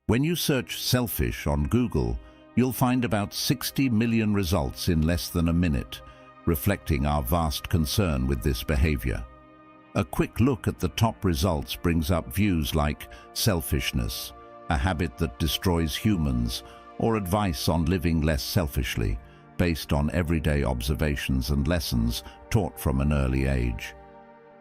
When you search selfish on Google, you'll find about 60 million results in less than a minute, reflecting our vast concern with this behavior. A quick look at the top results brings up views like selfishness, a habit that destroys humans, or advice on living less selfishly, based on everyday observations and lessons taught from an early age.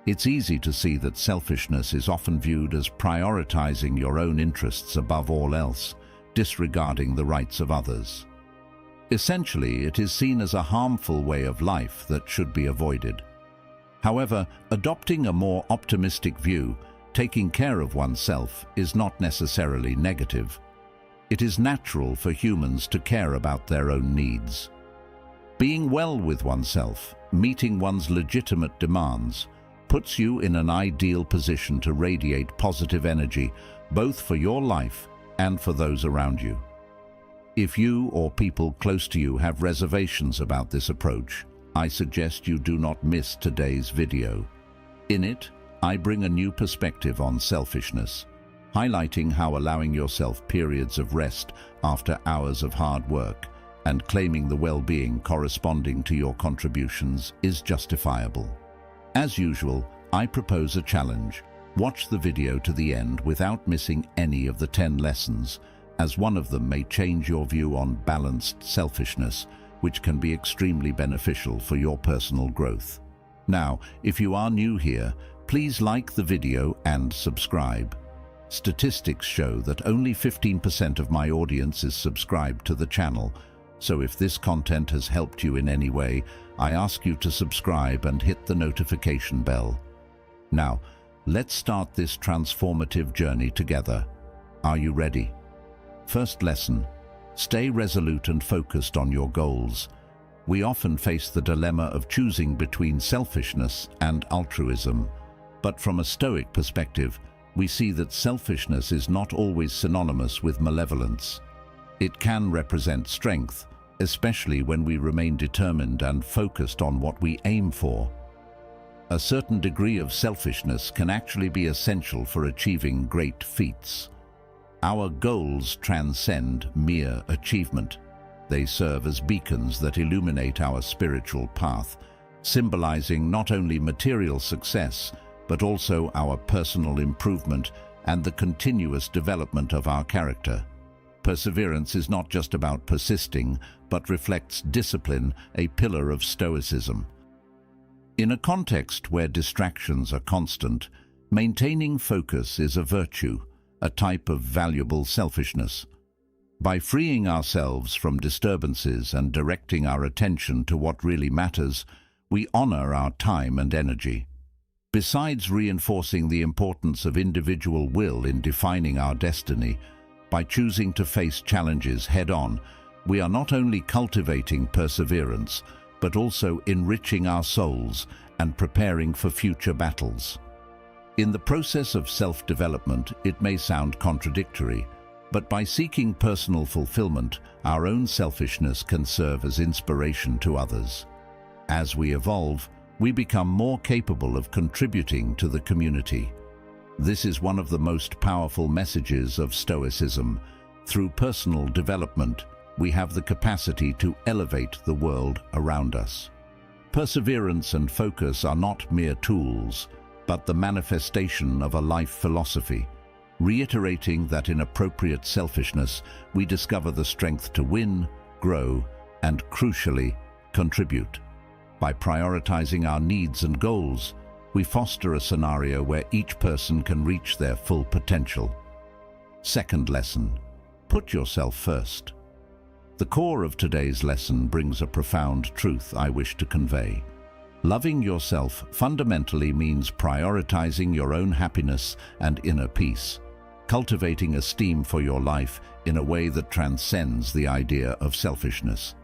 It's easy to see that selfishness is often viewed as prioritizing your own interests above all else, disregarding the rights of others. Essentially, it is seen as a harmful way of life that should be avoided. However, adopting a more optimistic view, taking care of oneself, is not necessarily negative. It is natural for humans to care about their own needs. Being well with oneself, meeting one's legitimate demands, puts you in an ideal position to radiate positive energy, both for your life and for those around you. If you or people close to you have reservations about this approach, I suggest you do not miss today's video. In it, I bring a new perspective on selfishness, highlighting how allowing yourself periods of rest after hours of hard work and claiming the well-being corresponding to your contributions is justifiable. As usual, I propose a challenge. Watch the video to the end without missing any of the 10 lessons, as one of them may change your view on balanced selfishness, which can be extremely beneficial for your personal growth. Now, if you are new here, please like the video and subscribe. Statistics show that only 15% of my audience is subscribed to the channel, so if this content has helped you in any way, I ask you to subscribe and hit the notification bell. Now, let's start this transformative journey together. Are you ready? First lesson: stay resolute and focused on your goals. We often face the dilemma of choosing between selfishness and altruism, but from a Stoic perspective, we see that selfishness is not always synonymous with malevolence. It can represent strength, especially when we remain determined and focused on what we aim for. A certain degree of selfishness can actually be essential for achieving great feats. Our goals transcend mere achievement. They serve as beacons that illuminate our spiritual path, symbolizing not only material success, but also our personal improvement and the continuous development of our character. Perseverance is not just about persisting, but reflects discipline, a pillar of Stoicism. In a context where distractions are constant, maintaining focus is a virtue, a type of valuable selfishness. By freeing ourselves from disturbances and directing our attention to what really matters, we honor our time and energy. Besides reinforcing the importance of individual will in defining our destiny, by choosing to face challenges head-on, we are not only cultivating perseverance, but also enriching our souls and preparing for future battles. In the process of self-development, it may sound contradictory, but by seeking personal fulfillment, our own selfishness can serve as inspiration to others. As we evolve, we become more capable of contributing to the community. This is one of the most powerful messages of Stoicism. Through personal development, we have the capacity to elevate the world around us. Perseverance and focus are not mere tools, but the manifestation of a life philosophy, reiterating that in appropriate selfishness, we discover the strength to win, grow, and crucially, contribute. By prioritizing our needs and goals, we foster a scenario where each person can reach their full potential. Second lesson: put yourself first. The core of today's lesson brings a profound truth I wish to convey. Loving yourself fundamentally means prioritizing your own happiness and inner peace, cultivating esteem for your life in a way that transcends the idea of selfishness.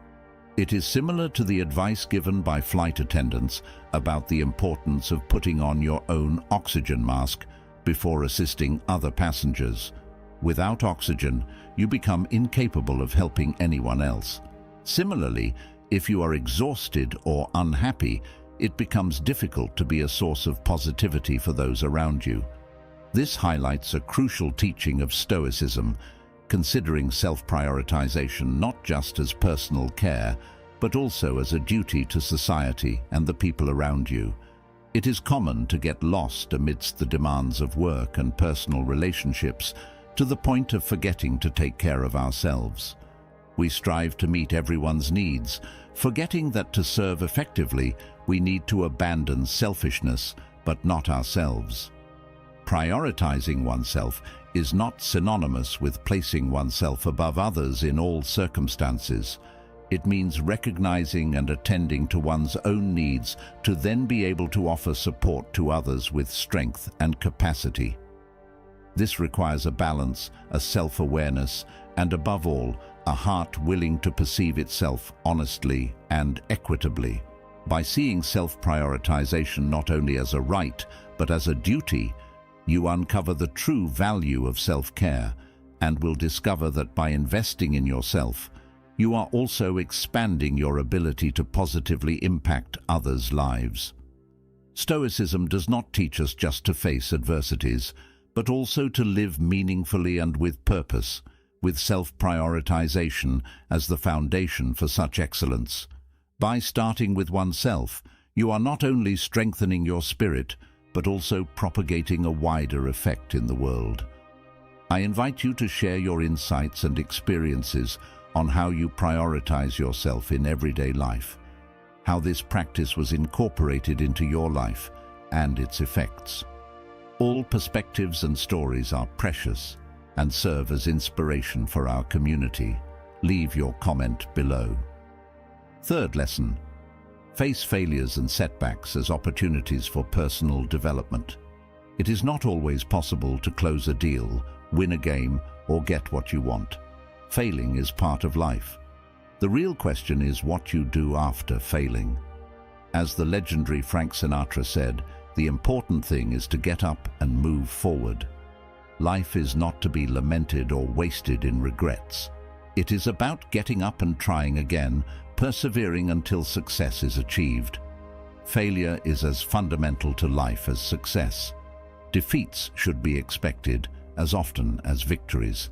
It is similar to the advice given by flight attendants about the importance of putting on your own oxygen mask before assisting other passengers. Without oxygen, you become incapable of helping anyone else. Similarly, if you are exhausted or unhappy, it becomes difficult to be a source of positivity for those around you. This highlights a crucial teaching of Stoicism, considering self-prioritization not just as personal care, but also as a duty to society and the people around you. It is common to get lost amidst the demands of work and personal relationships to the point of forgetting to take care of ourselves. We strive to meet everyone's needs, forgetting that to serve effectively, we need to abandon selfishness, but not ourselves. Prioritizing oneself is not synonymous with placing oneself above others in all circumstances. It means recognizing and attending to one's own needs to then be able to offer support to others with strength and capacity. This requires a balance, a self-awareness, and above all, a heart willing to perceive itself honestly and equitably. By seeing self-prioritization not only as a right, but as a duty, you uncover the true value of self-care and will discover that by investing in yourself, you are also expanding your ability to positively impact others' lives. Stoicism does not teach us just to face adversities, but also to live meaningfully and with purpose, with self-prioritization as the foundation for such excellence. By starting with oneself, you are not only strengthening your spirit, but also propagating a wider effect in the world. I invite you to share your insights and experiences on how you prioritize yourself in everyday life, how this practice was incorporated into your life and its effects. All perspectives and stories are precious and serve as inspiration for our community. Leave your comment below. Third lesson: face failures and setbacks as opportunities for personal development. It is not always possible to close a deal, win a game, or get what you want. Failing is part of life. The real question is what you do after failing. As the legendary Frank Sinatra said, the important thing is to get up and move forward. Life is not to be lamented or wasted in regrets. It is about getting up and trying again, persevering until success is achieved. Failure is as fundamental to life as success. Defeats should be expected as often as victories.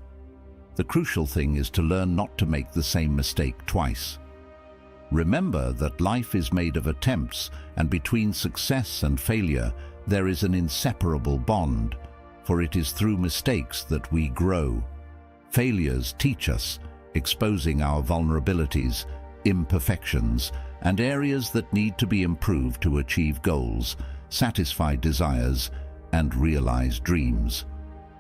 The crucial thing is to learn not to make the same mistake twice. Remember that life is made of attempts, and between success and failure there is an inseparable bond, for it is through mistakes that we grow. Failures teach us, exposing our vulnerabilities, imperfections, and areas that need to be improved to achieve goals, satisfy desires, and realize dreams.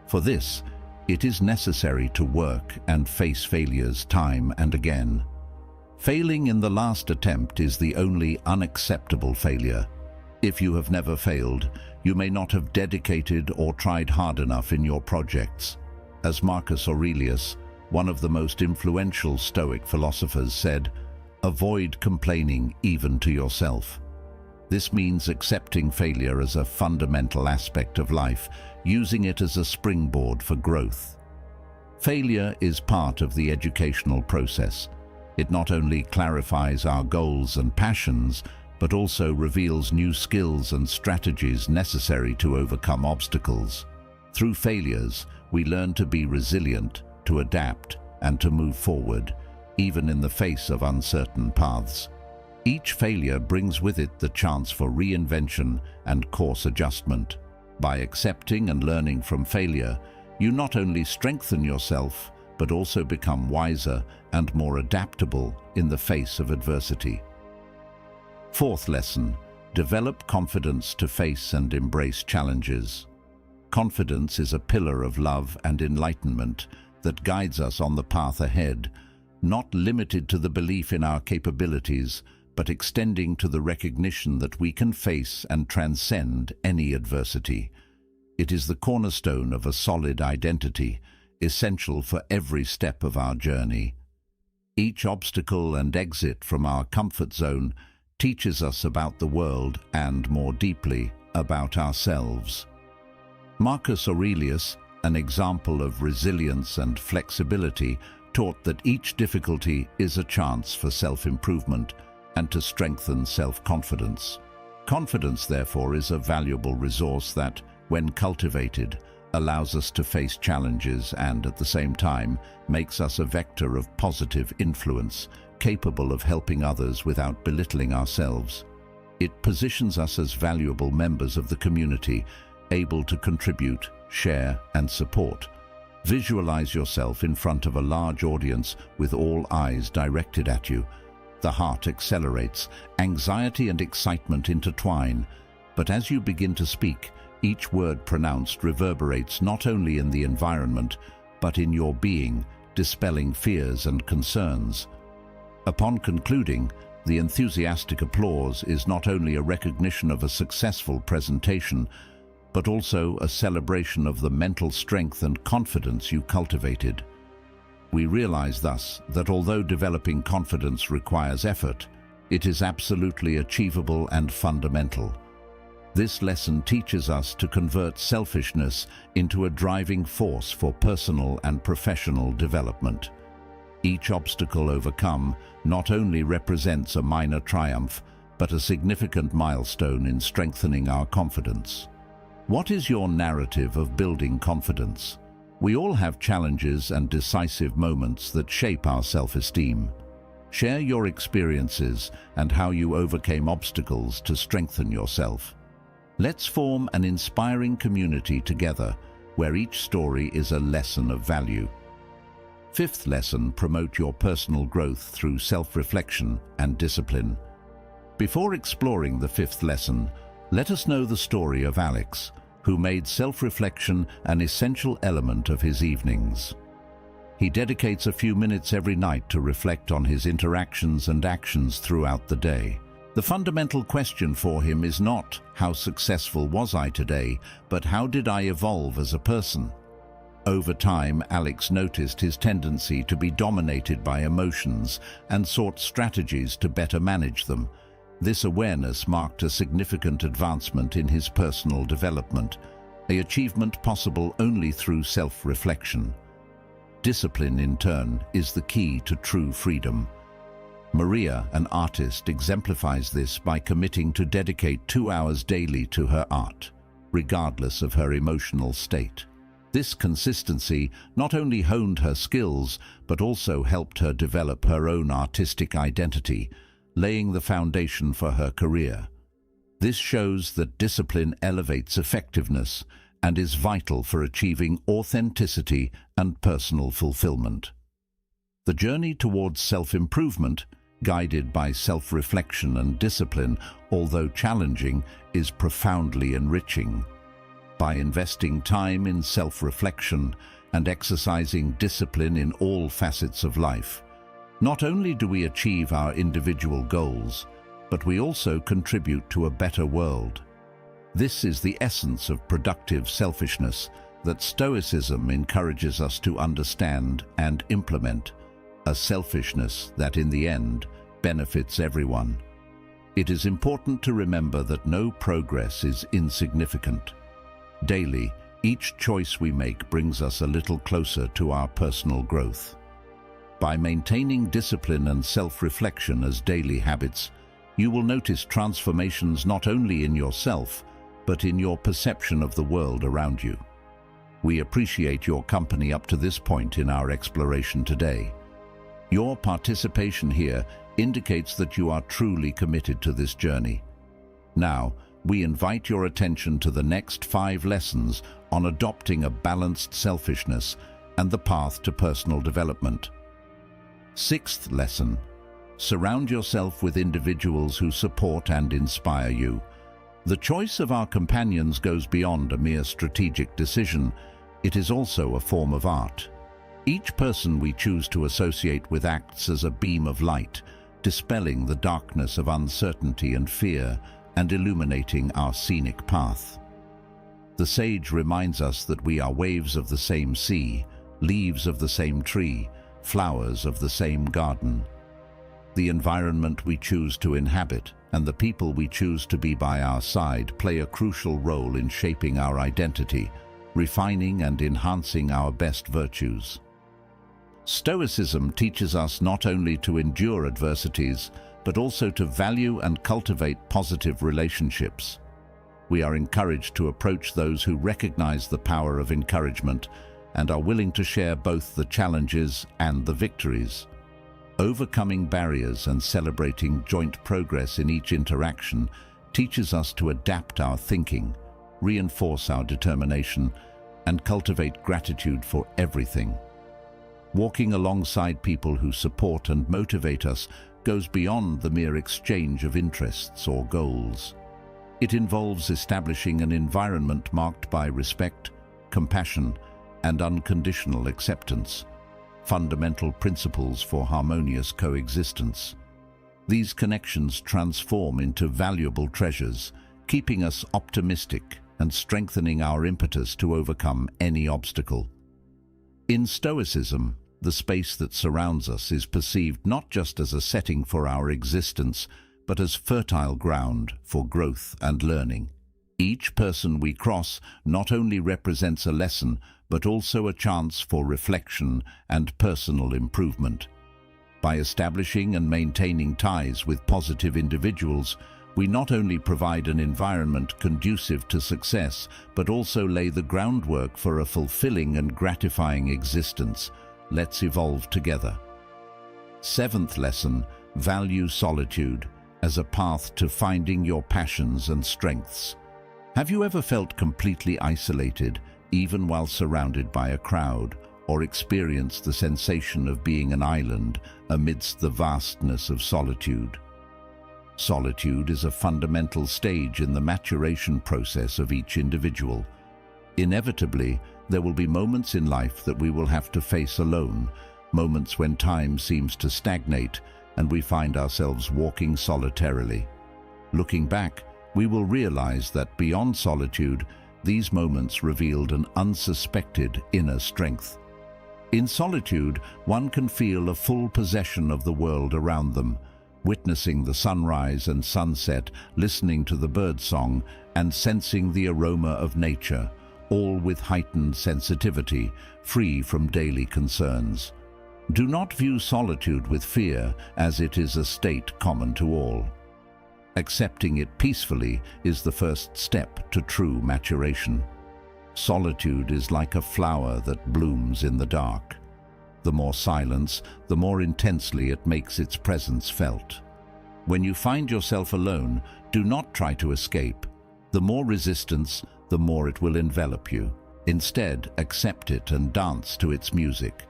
For this, it is necessary to work and face failures time and again. Failing in the last attempt is the only unacceptable failure. If you have never failed, you may not have dedicated or tried hard enough in your projects. As Marcus Aurelius, one of the most influential Stoic philosophers, said, "Avoid complaining even to yourself." This means accepting failure as a fundamental aspect of life, using it as a springboard for growth. Failure is part of the educational process. It not only clarifies our goals and passions, but also reveals new skills and strategies necessary to overcome obstacles. Through failures, we learn to be resilient, to adapt, and to move forward, even in the face of uncertain paths. Each failure brings with it the chance for reinvention and course adjustment. By accepting and learning from failure, you not only strengthen yourself, but also become wiser and more adaptable in the face of adversity. Fourth lesson: develop confidence to face and embrace challenges. Confidence is a pillar of love and enlightenment that guides us on the path ahead, not limited to the belief in our capabilities, but extending to the recognition that we can face and transcend any adversity. It is the cornerstone of a solid identity, essential for every step of our journey. Each obstacle and exit from our comfort zone teaches us about the world and, more deeply, about ourselves. Marcus Aurelius, an example of resilience and flexibility, taught that each difficulty is a chance for self-improvement and to strengthen self-confidence. Confidence, therefore, is a valuable resource that, when cultivated, allows us to face challenges and, at the same time, makes us a vector of positive influence, capable of helping others without belittling ourselves. It positions us as valuable members of the community, able to contribute, share, and support. Visualize yourself in front of a large audience with all eyes directed at you. The heart accelerates, anxiety and excitement intertwine, but as you begin to speak, each word pronounced reverberates not only in the environment, but in your being, dispelling fears and concerns. Upon concluding, the enthusiastic applause is not only a recognition of a successful presentation, but also a celebration of the mental strength and confidence you cultivated. We realize thus that although developing confidence requires effort, it is absolutely achievable and fundamental. This lesson teaches us to convert selfishness into a driving force for personal and professional development. Each obstacle overcome not only represents a minor triumph, but a significant milestone in strengthening our confidence. What is your narrative of building confidence? We all have challenges and decisive moments that shape our self-esteem. Share your experiences and how you overcame obstacles to strengthen yourself. Let's form an inspiring community together, where each story is a lesson of value. Fifth lesson: promote your personal growth through self-reflection and discipline. Before exploring the fifth lesson, let us know the story of Alex, who made self-reflection an essential element of his evenings. He dedicates a few minutes every night to reflect on his interactions and actions throughout the day. The fundamental question for him is not, how successful was I today, but how did I evolve as a person? Over time, Alex noticed his tendency to be dominated by emotions and sought strategies to better manage them. This awareness marked a significant advancement in his personal development, an achievement possible only through self-reflection. Discipline, in turn, is the key to true freedom. Maria, an artist, exemplifies this by committing to dedicate 2 hours daily to her art, regardless of her emotional state. This consistency not only honed her skills, but also helped her develop her own artistic identity, laying the foundation for her career. This shows that discipline elevates effectiveness and is vital for achieving authenticity and personal fulfillment. The journey towards self-improvement, guided by self-reflection and discipline, although challenging, is profoundly enriching. By investing time in self-reflection and exercising discipline in all facets of life, not only do we achieve our individual goals, but we also contribute to a better world. This is the essence of productive selfishness that Stoicism encourages us to understand and implement, a selfishness that in the end benefits everyone. It is important to remember that no progress is insignificant. Daily, each choice we make brings us a little closer to our personal growth. By maintaining discipline and self-reflection as daily habits, you will notice transformations not only in yourself, but in your perception of the world around you. We appreciate your company up to this point in our exploration today. Your participation here indicates that you are truly committed to this journey. Now, we invite your attention to the next 5 lessons on adopting a balanced selfishness and the path to personal development. Sixth lesson: surround yourself with individuals who support and inspire you. The choice of our companions goes beyond a mere strategic decision. It is also a form of art. Each person we choose to associate with acts as a beam of light, dispelling the darkness of uncertainty and fear and illuminating our scenic path. The sage reminds us that we are waves of the same sea, leaves of the same tree, flowers of the same garden. The environment we choose to inhabit and the people we choose to be by our side play a crucial role in shaping our identity, refining and enhancing our best virtues. Stoicism teaches us not only to endure adversities, but also to value and cultivate positive relationships. We are encouraged to approach those who recognize the power of encouragement and are willing to share both the challenges and the victories. Overcoming barriers and celebrating joint progress in each interaction teaches us to adapt our thinking, reinforce our determination, and cultivate gratitude for everything. Walking alongside people who support and motivate us goes beyond the mere exchange of interests or goals. It involves establishing an environment marked by respect, compassion, and unconditional acceptance, fundamental principles for harmonious coexistence. These connections transform into valuable treasures, keeping us optimistic and strengthening our impetus to overcome any obstacle. In Stoicism, the space that surrounds us is perceived not just as a setting for our existence, but as fertile ground for growth and learning. Each person we cross not only represents a lesson, but also a chance for reflection and personal improvement. By establishing and maintaining ties with positive individuals, we not only provide an environment conducive to success, but also lay the groundwork for a fulfilling and gratifying existence. Let's evolve together. Seventh lesson, value solitude as a path to finding your passions and strengths. Have you ever felt completely isolated, even while surrounded by a crowd, or experienced the sensation of being an island amidst the vastness of solitude? Solitude is a fundamental stage in the maturation process of each individual. Inevitably, there will be moments in life that we will have to face alone, moments when time seems to stagnate and we find ourselves walking solitarily. Looking back, we will realize that beyond solitude, these moments revealed an unsuspected inner strength. In solitude, one can feel a full possession of the world around them, witnessing the sunrise and sunset, listening to the birdsong, and sensing the aroma of nature, all with heightened sensitivity, free from daily concerns. Do not view solitude with fear, as it is a state common to all. Accepting it peacefully is the first step to true maturation. Solitude is like a flower that blooms in the dark. The more silence, the more intensely it makes its presence felt. When you find yourself alone, do not try to escape. The more resistance, the more it will envelop you. Instead, accept it and dance to its music.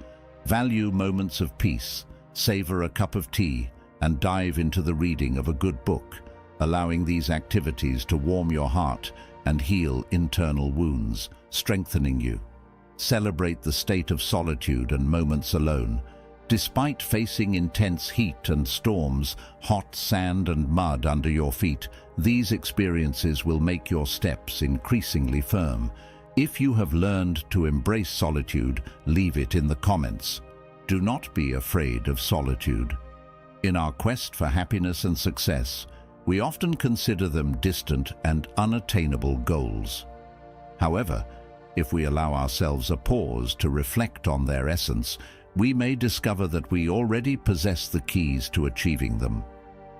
Value moments of peace, savor a cup of tea, and dive into the reading of a good book, allowing these activities to warm your heart and heal internal wounds, strengthening you. Celebrate the state of solitude and moments alone. Despite facing intense heat and storms, hot sand and mud under your feet, these experiences will make your steps increasingly firm. If you have learned to embrace solitude, leave it in the comments. Do not be afraid of solitude. In our quest for happiness and success, we often consider them distant and unattainable goals. However, if we allow ourselves a pause to reflect on their essence, we may discover that we already possess the keys to achieving them.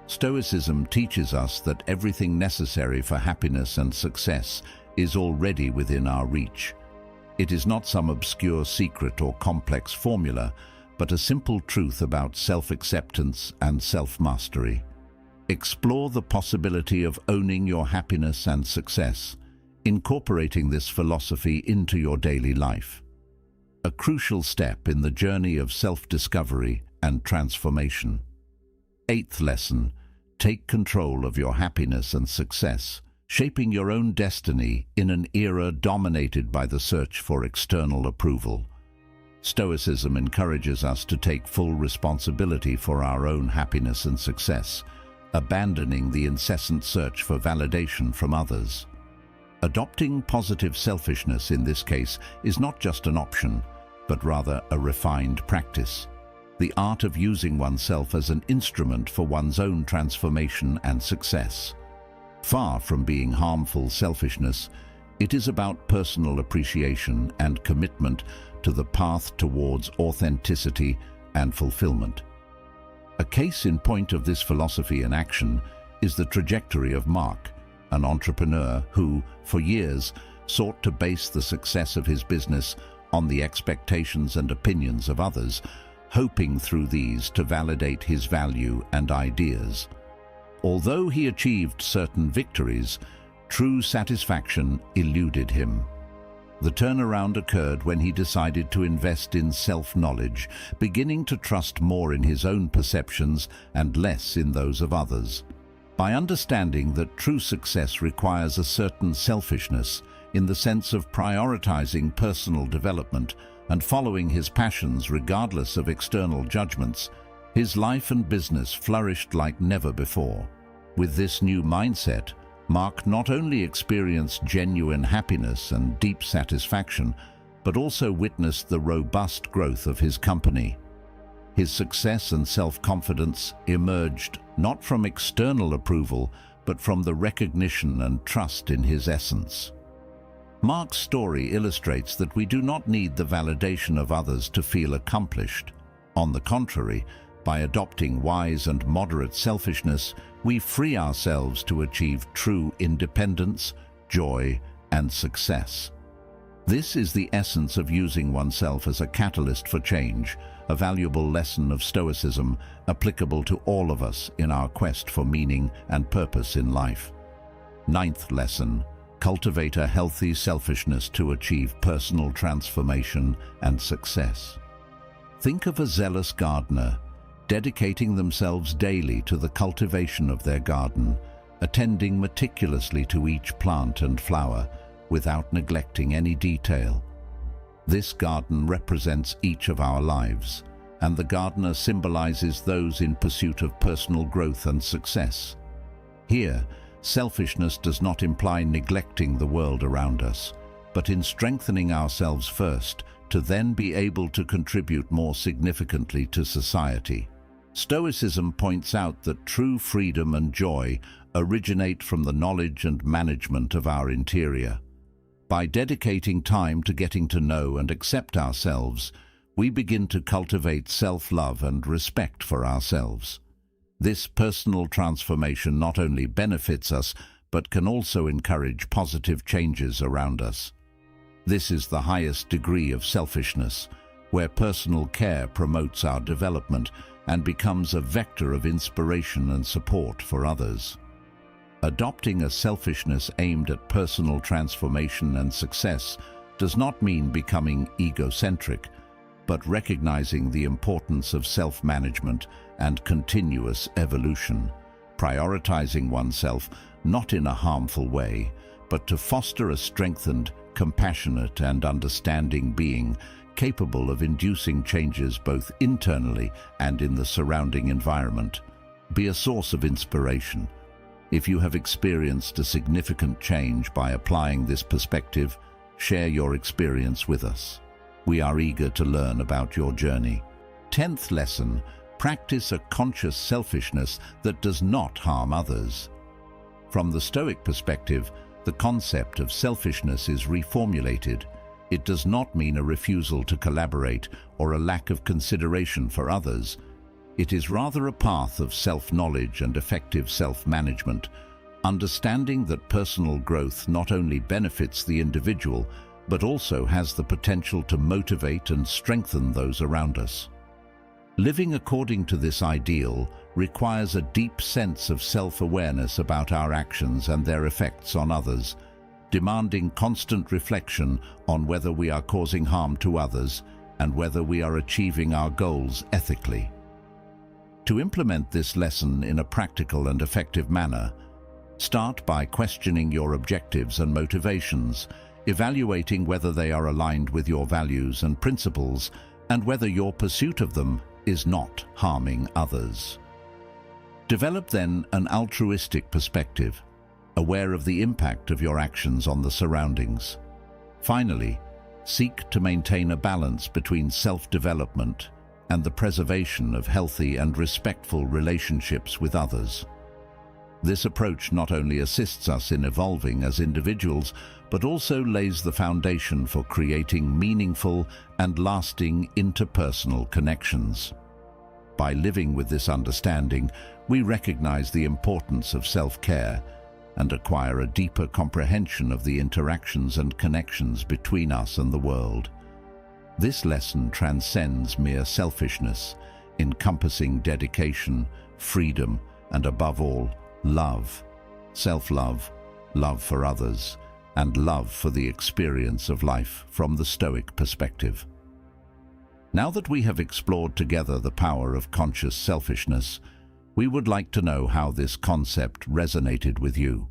Stoicism teaches us that everything necessary for happiness and success is already within our reach. It is not some obscure secret or complex formula, but a simple truth about self-acceptance and self-mastery. Explore the possibility of owning your happiness and success, incorporating this philosophy into your daily life. A crucial step in the journey of self-discovery and transformation. Eighth lesson, take control of your happiness and success, shaping your own destiny in an era dominated by the search for external approval. Stoicism encourages us to take full responsibility for our own happiness and success, abandoning the incessant search for validation from others. Adopting positive selfishness in this case is not just an option, but rather a refined practice. The art of using oneself as an instrument for one's own transformation and success. Far from being harmful selfishness, it is about personal appreciation and commitment to the path towards authenticity and fulfillment. A case in point of this philosophy in action is the trajectory of Mark, an entrepreneur who, for years, sought to base the success of his business on the expectations and opinions of others, hoping through these to validate his value and ideas. Although he achieved certain victories, true satisfaction eluded him. The turnaround occurred when he decided to invest in self-knowledge, beginning to trust more in his own perceptions and less in those of others. By understanding that true success requires a certain selfishness, in the sense of prioritizing personal development and following his passions regardless of external judgments, his life and business flourished like never before. With this new mindset, Mark not only experienced genuine happiness and deep satisfaction, but also witnessed the robust growth of his company. His success and self-confidence emerged not from external approval, but from the recognition and trust in his essence. Mark's story illustrates that we do not need the validation of others to feel accomplished. On the contrary, by adopting wise and moderate selfishness, we free ourselves to achieve true independence, joy, and success. This is the essence of using oneself as a catalyst for change, a valuable lesson of Stoicism applicable to all of us in our quest for meaning and purpose in life. Ninth lesson: cultivate a healthy selfishness to achieve personal transformation and success. Think of a zealous gardener, dedicating themselves daily to the cultivation of their garden, attending meticulously to each plant and flower, without neglecting any detail. This garden represents each of our lives, and the gardener symbolizes those in pursuit of personal growth and success. Here, selfishness does not imply neglecting the world around us, but in strengthening ourselves first, to then be able to contribute more significantly to society. Stoicism points out that true freedom and joy originate from the knowledge and management of our interior. By dedicating time to getting to know and accept ourselves, we begin to cultivate self-love and respect for ourselves. This personal transformation not only benefits us, but can also encourage positive changes around us. This is the highest degree of selfishness, where personal care promotes our development and becomes a vector of inspiration and support for others. Adopting a selfishness aimed at personal transformation and success does not mean becoming egocentric, but recognizing the importance of self-management and continuous evolution, prioritizing oneself not in a harmful way, but to foster a strengthened, compassionate, and understanding being, capable of inducing changes both internally and in the surrounding environment. Be a source of inspiration. If you have experienced a significant change by applying this perspective, share your experience with us. We are eager to learn about your journey. 10th lesson: practice a conscious selfishness that does not harm others. From the Stoic perspective, the concept of selfishness is reformulated. It does not mean a refusal to collaborate or a lack of consideration for others. It is rather a path of self-knowledge and effective self-management, understanding that personal growth not only benefits the individual, but also has the potential to motivate and strengthen those around us. Living according to this ideal requires a deep sense of self-awareness about our actions and their effects on others, demanding constant reflection on whether we are causing harm to others and whether we are achieving our goals ethically. To implement this lesson in a practical and effective manner, start by questioning your objectives and motivations, evaluating whether they are aligned with your values and principles, and whether your pursuit of them is not harming others. Develop then an altruistic perspective, aware of the impact of your actions on the surroundings. Finally, seek to maintain a balance between self-development and the preservation of healthy and respectful relationships with others. This approach not only assists us in evolving as individuals, but also lays the foundation for creating meaningful and lasting interpersonal connections. By living with this understanding, we recognize the importance of self-care and acquire a deeper comprehension of the interactions and connections between us and the world. This lesson transcends mere selfishness, encompassing dedication, freedom, and above all, love. Self-love, love for others, and love for the experience of life from the Stoic perspective. Now that we have explored together the power of conscious selfishness, we would like to know how this concept resonated with you.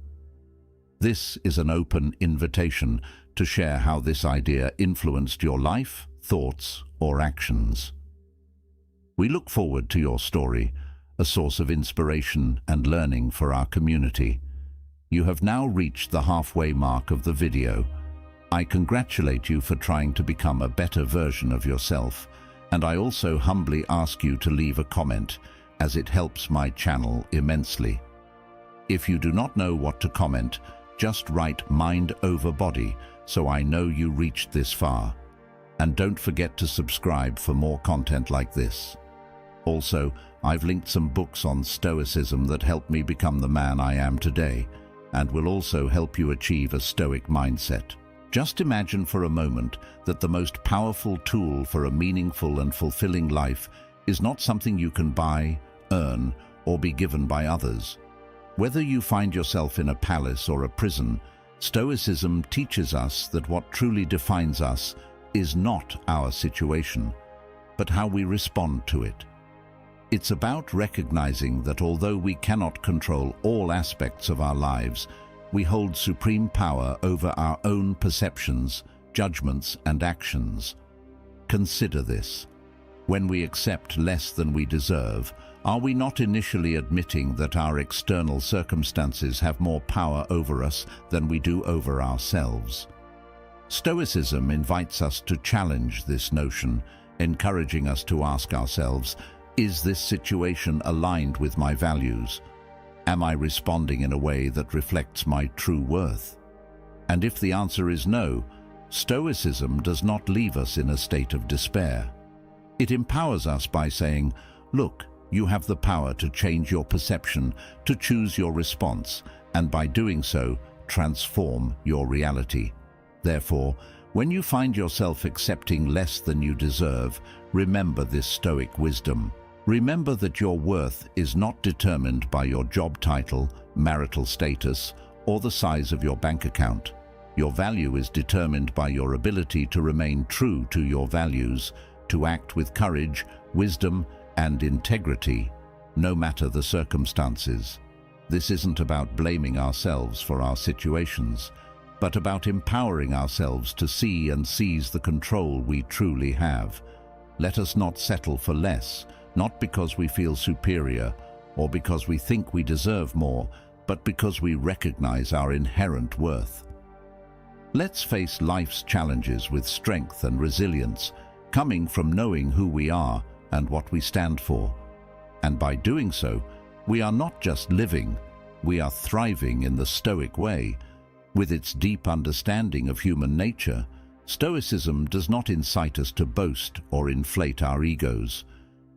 This is an open invitation to share how this idea influenced your life, thoughts, or actions. We look forward to your story, a source of inspiration and learning for our community. You have now reached the halfway mark of the video. I congratulate you for trying to become a better version of yourself, and I also humbly ask you to leave a comment, as it helps my channel immensely. If you do not know what to comment, just write "mind over body" so I know you reached this far. And don't forget to subscribe for more content like this. Also, I've linked some books on Stoicism that helped me become the man I am today, and will also help you achieve a Stoic mindset. Just imagine for a moment that the most powerful tool for a meaningful and fulfilling life is not something you can buy, earn, or be given by others. Whether you find yourself in a palace or a prison, Stoicism teaches us that what truly defines us is not our situation, but how we respond to it. It's about recognizing that although we cannot control all aspects of our lives, we hold supreme power over our own perceptions, judgments, and actions. Consider this. When we accept less than we deserve, are we not initially admitting that our external circumstances have more power over us than we do over ourselves? Stoicism invites us to challenge this notion, encouraging us to ask ourselves, is this situation aligned with my values? Am I responding in a way that reflects my true worth? And if the answer is no, Stoicism does not leave us in a state of despair. It empowers us by saying, look, you have the power to change your perception, to choose your response, and by doing so, transform your reality. Therefore, when you find yourself accepting less than you deserve, remember this Stoic wisdom. Remember that your worth is not determined by your job title, marital status, or the size of your bank account. Your value is determined by your ability to remain true to your values, to act with courage, wisdom, and integrity, no matter the circumstances. This isn't about blaming ourselves for our situations, but about empowering ourselves to see and seize the control we truly have. Let us not settle for less, not because we feel superior or because we think we deserve more, but because we recognize our inherent worth. Let's face life's challenges with strength and resilience, coming from knowing who we are and what we stand for. And by doing so, we are not just living, we are thriving in the Stoic way. With its deep understanding of human nature, Stoicism does not incite us to boast or inflate our egos.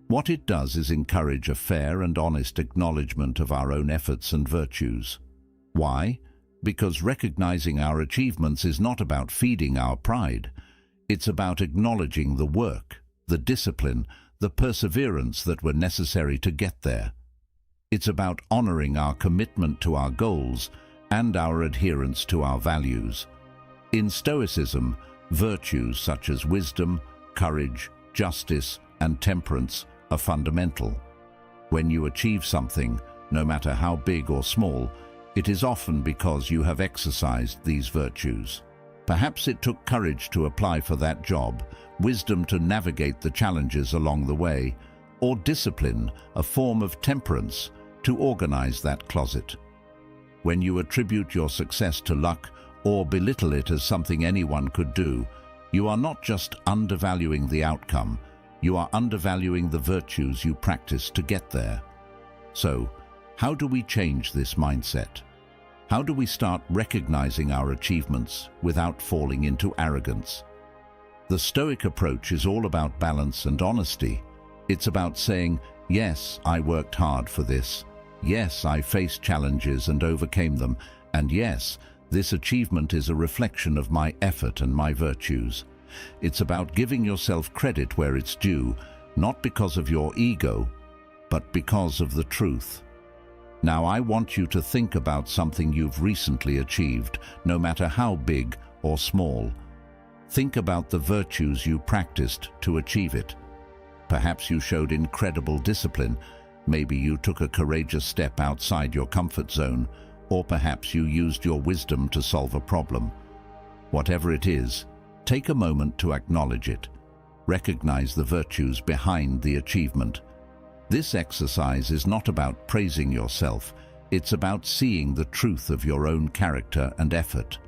What it does is encourage a fair and honest acknowledgement of our own efforts and virtues. Why? Because recognizing our achievements is not about feeding our pride. It's about acknowledging the work, the discipline, the perseverance that were necessary to get there. It's about honoring our commitment to our goals and our adherence to our values. In Stoicism, virtues such as wisdom, courage, justice, and temperance are fundamental. When you achieve something, no matter how big or small, it is often because you have exercised these virtues. Perhaps it took courage to apply for that job, wisdom to navigate the challenges along the way, or discipline, a form of temperance, to organize that closet. When you attribute your success to luck or belittle it as something anyone could do, you are not just undervaluing the outcome, you are undervaluing the virtues you practice to get there. So, how do we change this mindset? How do we start recognizing our achievements without falling into arrogance? The Stoic approach is all about balance and honesty. It's about saying, yes, I worked hard for this. Yes, I faced challenges and overcame them, And yes, this achievement is a reflection of my effort and my virtues. It's about giving yourself credit where it's due, not because of your ego, but because of the truth. Now I want you to think about something you've recently achieved, no matter how big or small. Think about the virtues you practiced to achieve it. Perhaps you showed incredible discipline. Maybe you took a courageous step outside your comfort zone, or perhaps you used your wisdom to solve a problem. Whatever it is, take a moment to acknowledge it. Recognize the virtues behind the achievement. This exercise is not about praising yourself, it's about seeing the truth of your own character and effort.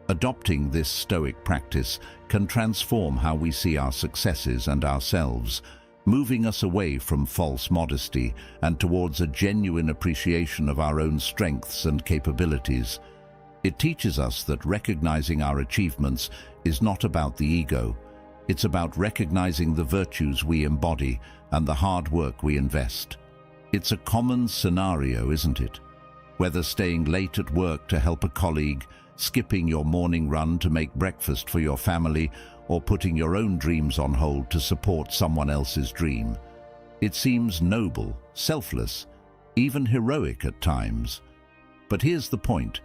Adopting this Stoic practice can transform how we see our successes and ourselves, moving us away from false modesty and towards a genuine appreciation of our own strengths and capabilities. It teaches us that recognizing our achievements is not about the ego. It's about recognizing the virtues we embody and the hard work we invest. It's a common scenario, isn't it? Whether staying late at work to help a colleague, skipping your morning run to make breakfast for your family, or putting your own dreams on hold to support someone else's dream. It seems noble, selfless, even heroic at times. But here's the point.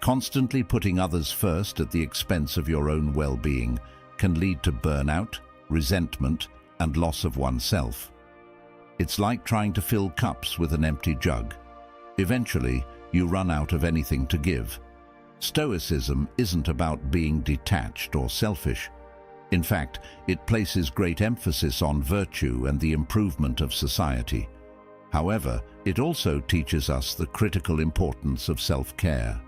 Constantly putting others first at the expense of your own well-being can lead to burnout, resentment, and loss of oneself. It's like trying to fill cups with an empty jug. Eventually, you run out of anything to give. Stoicism isn't about being detached or selfish. In fact, it places great emphasis on virtue and the improvement of society. However, it also teaches us the critical importance of self-care.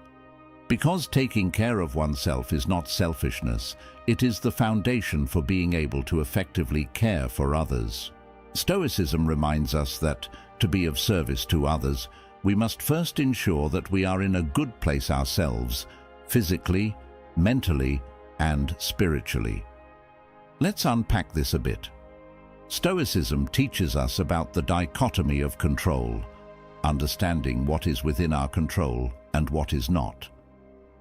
Because taking care of oneself is not selfishness, it is the foundation for being able to effectively care for others. Stoicism reminds us that, to be of service to others, we must first ensure that we are in a good place ourselves, physically, mentally, and spiritually. Let's unpack this a bit. Stoicism teaches us about the dichotomy of control, understanding what is within our control and what is not.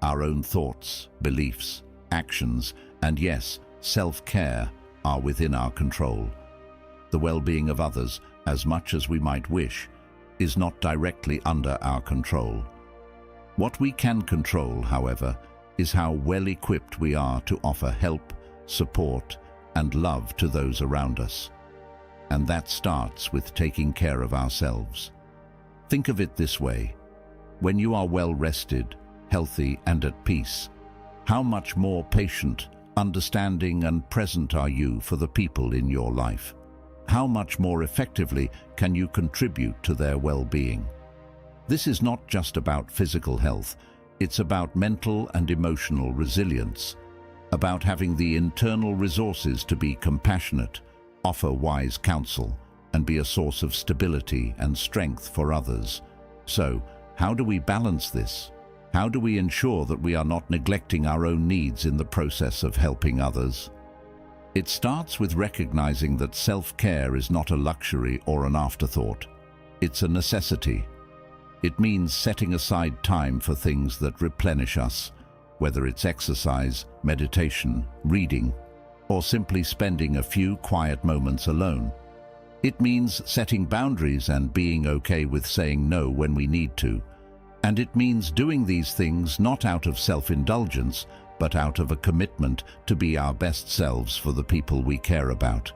Our own thoughts, beliefs, actions, and yes, self-care are within our control. The well-being of others, as much as we might wish, is not directly under our control. What we can control, however, is how well-equipped we are to offer help, support, and love to those around us. And that starts with taking care of ourselves. Think of it this way. When you are well-rested, healthy, and at peace, how much more patient, understanding, and present are you for the people in your life? How much more effectively can you contribute to their well-being? This is not just about physical health, it's about mental and emotional resilience, about having the internal resources to be compassionate, offer wise counsel, and be a source of stability and strength for others. So, how do we balance this? How do we ensure that we are not neglecting our own needs in the process of helping others? It starts with recognizing that self-care is not a luxury or an afterthought. It's a necessity. It means setting aside time for things that replenish us, whether it's exercise, meditation, reading, or simply spending a few quiet moments alone. It means setting boundaries and being okay with saying no when we need to. And it means doing these things not out of self-indulgence, but out of a commitment to be our best selves for the people we care about.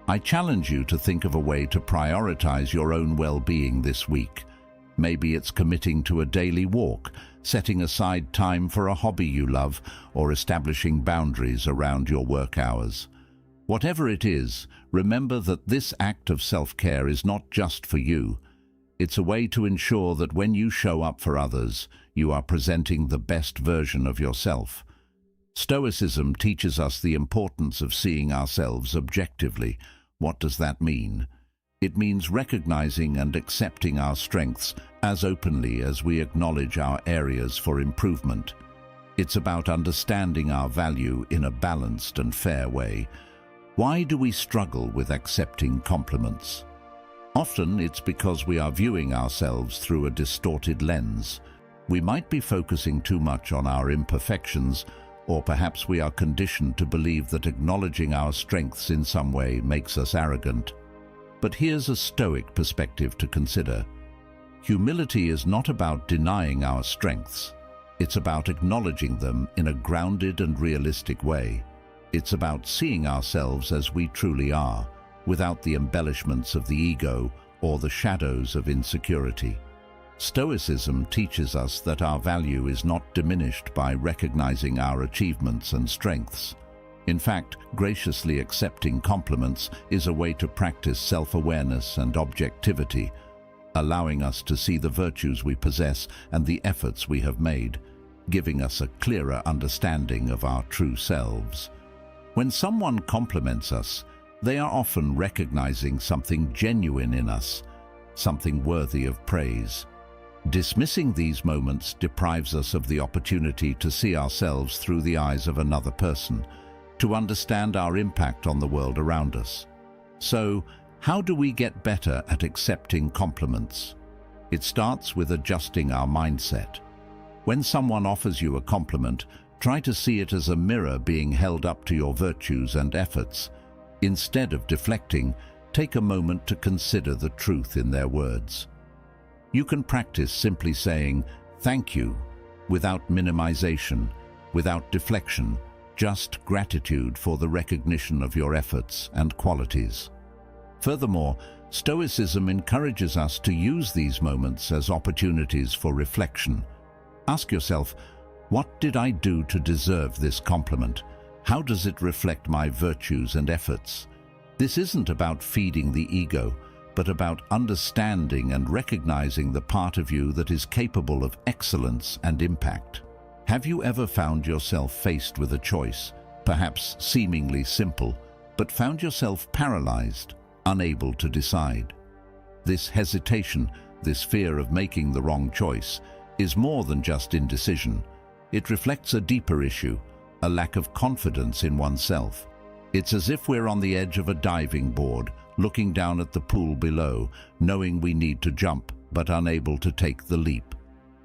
I challenge you to think of a way to prioritize your own well-being this week. Maybe it's committing to a daily walk, setting aside time for a hobby you love, or establishing boundaries around your work hours. Whatever it is, remember that this act of self-care is not just for you. It's a way to ensure that when you show up for others, you are presenting the best version of yourself. Stoicism teaches us the importance of seeing ourselves objectively. What does that mean? It means recognizing and accepting our strengths as openly as we acknowledge our areas for improvement. It's about understanding our value in a balanced and fair way. Why do we struggle with accepting compliments? Often it's because we are viewing ourselves through a distorted lens. We might be focusing too much on our imperfections, or perhaps we are conditioned to believe that acknowledging our strengths in some way makes us arrogant. But here's a Stoic perspective to consider. Humility is not about denying our strengths. It's about acknowledging them in a grounded and realistic way. It's about seeing ourselves as we truly are, without the embellishments of the ego or the shadows of insecurity. Stoicism teaches us that our value is not diminished by recognizing our achievements and strengths. In fact, graciously accepting compliments is a way to practice self-awareness and objectivity, allowing us to see the virtues we possess and the efforts we have made, giving us a clearer understanding of our true selves. When someone compliments us, they are often recognizing something genuine in us, something worthy of praise. Dismissing these moments deprives us of the opportunity to see ourselves through the eyes of another person, to understand our impact on the world around us. So, how do we get better at accepting compliments? It starts with adjusting our mindset. When someone offers you a compliment, try to see it as a mirror being held up to your virtues and efforts. Instead of deflecting, take a moment to consider the truth in their words. You can practice simply saying, "Thank you," without minimization, without deflection, just gratitude for the recognition of your efforts and qualities. Furthermore, Stoicism encourages us to use these moments as opportunities for reflection. Ask yourself, what did I do to deserve this compliment? How does it reflect my virtues and efforts? This isn't about feeding the ego, but about understanding and recognizing the part of you that is capable of excellence and impact. Have you ever found yourself faced with a choice, perhaps seemingly simple, but found yourself paralyzed, unable to decide? This hesitation, this fear of making the wrong choice, is more than just indecision. It reflects a deeper issue, a lack of confidence in oneself. It's as if we're on the edge of a diving board, looking down at the pool below, knowing we need to jump, but unable to take the leap.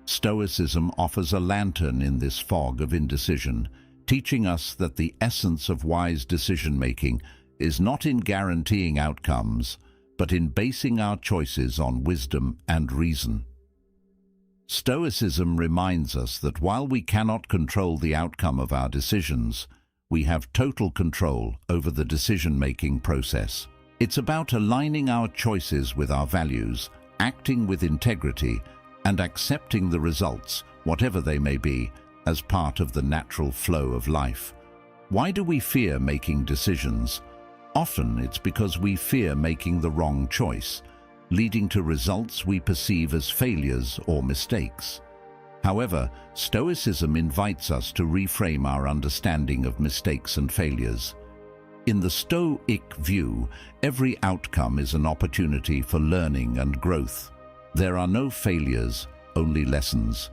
Stoicism offers a lantern in this fog of indecision, teaching us that the essence of wise decision-making is not in guaranteeing outcomes, but in basing our choices on wisdom and reason. Stoicism reminds us that while we cannot control the outcome of our decisions, we have total control over the decision-making process. It's about aligning our choices with our values, acting with integrity, and accepting the results, whatever they may be, as part of the natural flow of life. Why do we fear making decisions? Often it's because we fear making the wrong choice, leading to results we perceive as failures or mistakes. However, Stoicism invites us to reframe our understanding of mistakes and failures. In the Stoic view, every outcome is an opportunity for learning and growth. There are no failures, only lessons.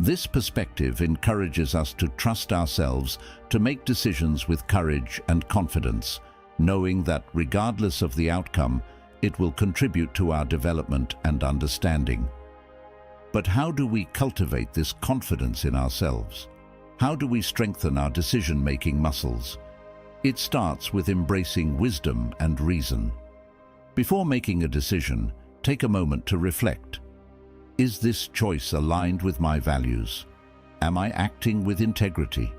This perspective encourages us to trust ourselves, to make decisions with courage and confidence, knowing that regardless of the outcome, it will contribute to our development and understanding. But how do we cultivate this confidence in ourselves? How do we strengthen our decision-making muscles? It starts with embracing wisdom and reason. Before making a decision, take a moment to reflect. Is this choice aligned with my values? Am I acting with integrity?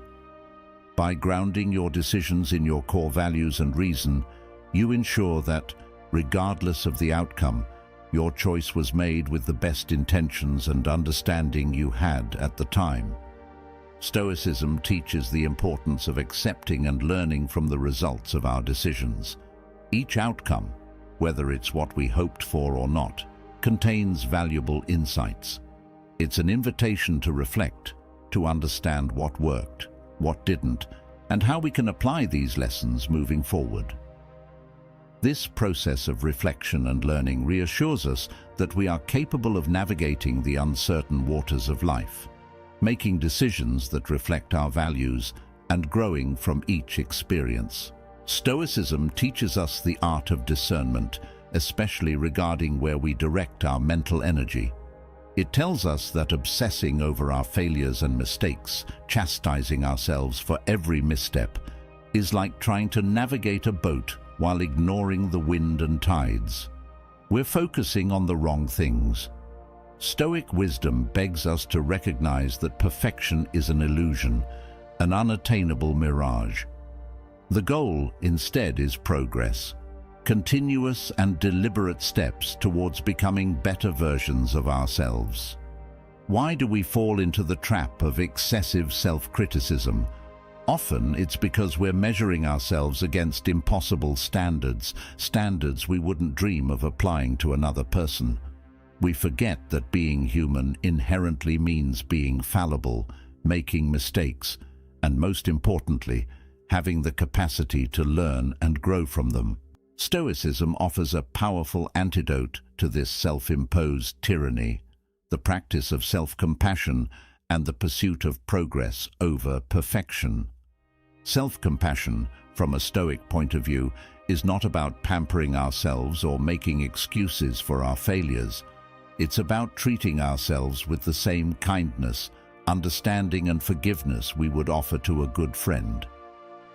By grounding your decisions in your core values and reason, you ensure that, regardless of the outcome, your choice was made with the best intentions and understanding you had at the time. Stoicism teaches the importance of accepting and learning from the results of our decisions. Each outcome, whether it's what we hoped for or not, contains valuable insights. It's an invitation to reflect, to understand what worked, what didn't, and how we can apply these lessons moving forward. This process of reflection and learning reassures us that we are capable of navigating the uncertain waters of life, making decisions that reflect our values and growing from each experience. Stoicism teaches us the art of discernment, especially regarding where we direct our mental energy. It tells us that obsessing over our failures and mistakes, chastising ourselves for every misstep, is like trying to navigate a boat while ignoring the wind and tides. We're focusing on the wrong things. Stoic wisdom begs us to recognize that perfection is an illusion, an unattainable mirage. The goal, instead, is progress, continuous and deliberate steps towards becoming better versions of ourselves. Why do we fall into the trap of excessive self-criticism? Often it's because we're measuring ourselves against impossible standards we wouldn't dream of applying to another person. We forget that being human inherently means being fallible, making mistakes, and most importantly, having the capacity to learn and grow from them. Stoicism offers a powerful antidote to this self-imposed tyranny, the practice of self-compassion and the pursuit of progress over perfection. Self-compassion, from a Stoic point of view, is not about pampering ourselves or making excuses for our failures. It's about treating ourselves with the same kindness, understanding and forgiveness we would offer to a good friend.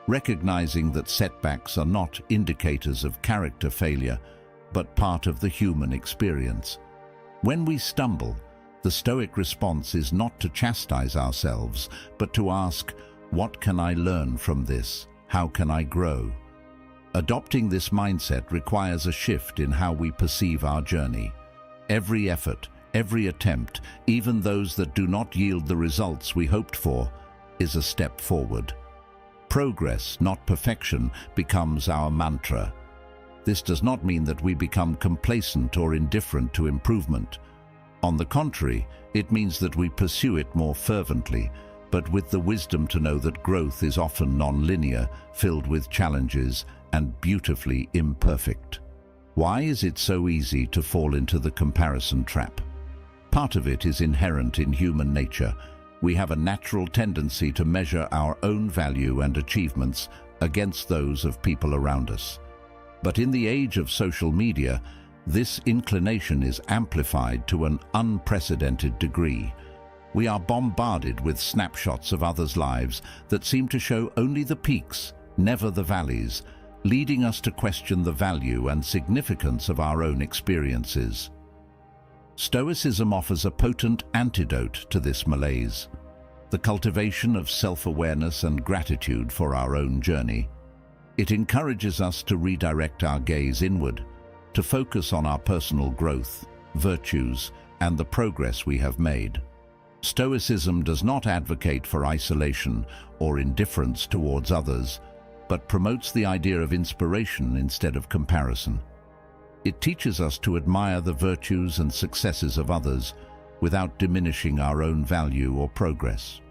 Recognizing that setbacks are not indicators of character failure, but part of the human experience. When we stumble, the Stoic response is not to chastise ourselves, but to ask, what can I learn from this? How can I grow? Adopting this mindset requires a shift in how we perceive our journey. Every effort, every attempt, even those that do not yield the results we hoped for, is a step forward. Progress, not perfection, becomes our mantra. This does not mean that we become complacent or indifferent to improvement. On the contrary, it means that we pursue it more fervently, but with the wisdom to know that growth is often non-linear, filled with challenges, and beautifully imperfect. Why is it so easy to fall into the comparison trap? Part of it is inherent in human nature. We have a natural tendency to measure our own value and achievements against those of people around us. But in the age of social media, this inclination is amplified to an unprecedented degree. We are bombarded with snapshots of others' lives that seem to show only the peaks, never the valleys, leading us to question the value and significance of our own experiences. Stoicism offers a potent antidote to this malaise, the cultivation of self-awareness and gratitude for our own journey. It encourages us to redirect our gaze inward, to focus on our personal growth, virtues, and the progress we have made. Stoicism does not advocate for isolation or indifference towards others, but promotes the idea of inspiration instead of comparison. It teaches us to admire the virtues and successes of others without diminishing our own value or progress.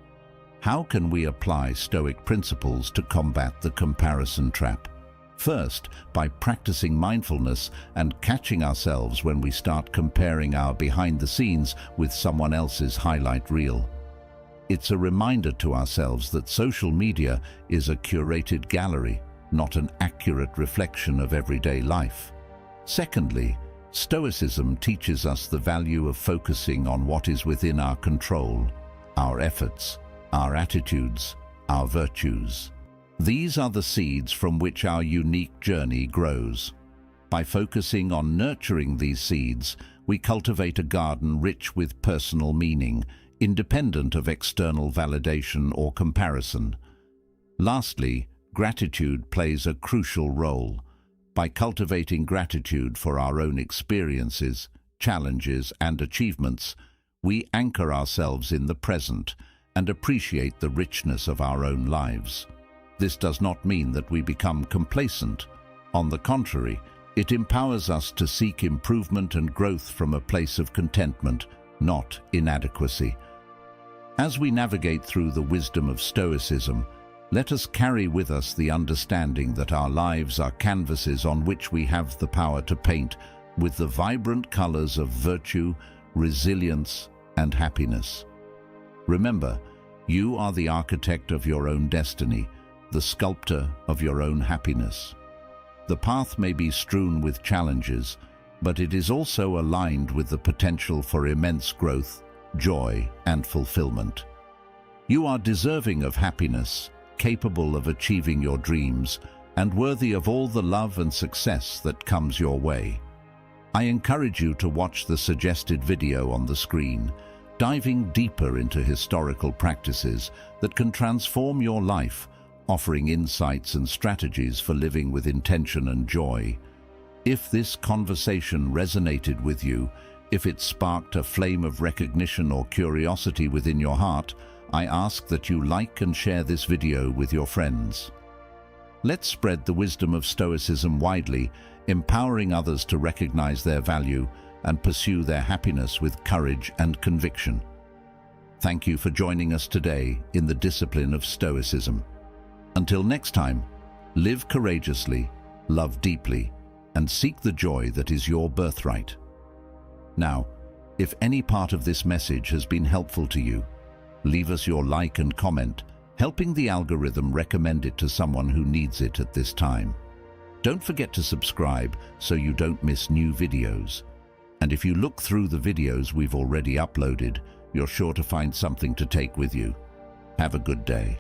How can we apply Stoic principles to combat the comparison trap? First, by practicing mindfulness and catching ourselves when we start comparing our behind the scenes with someone else's highlight reel. It's a reminder to ourselves that social media is a curated gallery, not an accurate reflection of everyday life. Secondly, Stoicism teaches us the value of focusing on what is within our control, our efforts, our attitudes, our virtues. These are the seeds from which our unique journey grows. By focusing on nurturing these seeds, we cultivate a garden rich with personal meaning, independent of external validation or comparison. Lastly, gratitude plays a crucial role. By cultivating gratitude for our own experiences, challenges, and achievements, we anchor ourselves in the present and appreciate the richness of our own lives. This does not mean that we become complacent. On the contrary, it empowers us to seek improvement and growth from a place of contentment, not inadequacy. As we navigate through the wisdom of Stoicism, let us carry with us the understanding that our lives are canvases on which we have the power to paint with the vibrant colors of virtue, resilience, and happiness. Remember, you are the architect of your own destiny, the sculptor of your own happiness. The path may be strewn with challenges, but it is also aligned with the potential for immense growth, joy, and fulfillment. You are deserving of happiness, capable of achieving your dreams, and worthy of all the love and success that comes your way. I encourage you to watch the suggested video on the screen, diving deeper into historical practices that can transform your life, offering insights and strategies for living with intention and joy. If this conversation resonated with you, if it sparked a flame of recognition or curiosity within your heart, I ask that you like and share this video with your friends. Let's spread the wisdom of Stoicism widely, empowering others to recognize their value and pursue their happiness with courage and conviction. Thank you for joining us today in the discipline of Stoicism. Until next time, live courageously, love deeply, and seek the joy that is your birthright. Now, if any part of this message has been helpful to you, leave us your like and comment, helping the algorithm recommend it to someone who needs it at this time. Don't forget to subscribe so you don't miss new videos. And if you look through the videos we've already uploaded, you're sure to find something to take with you. Have a good day.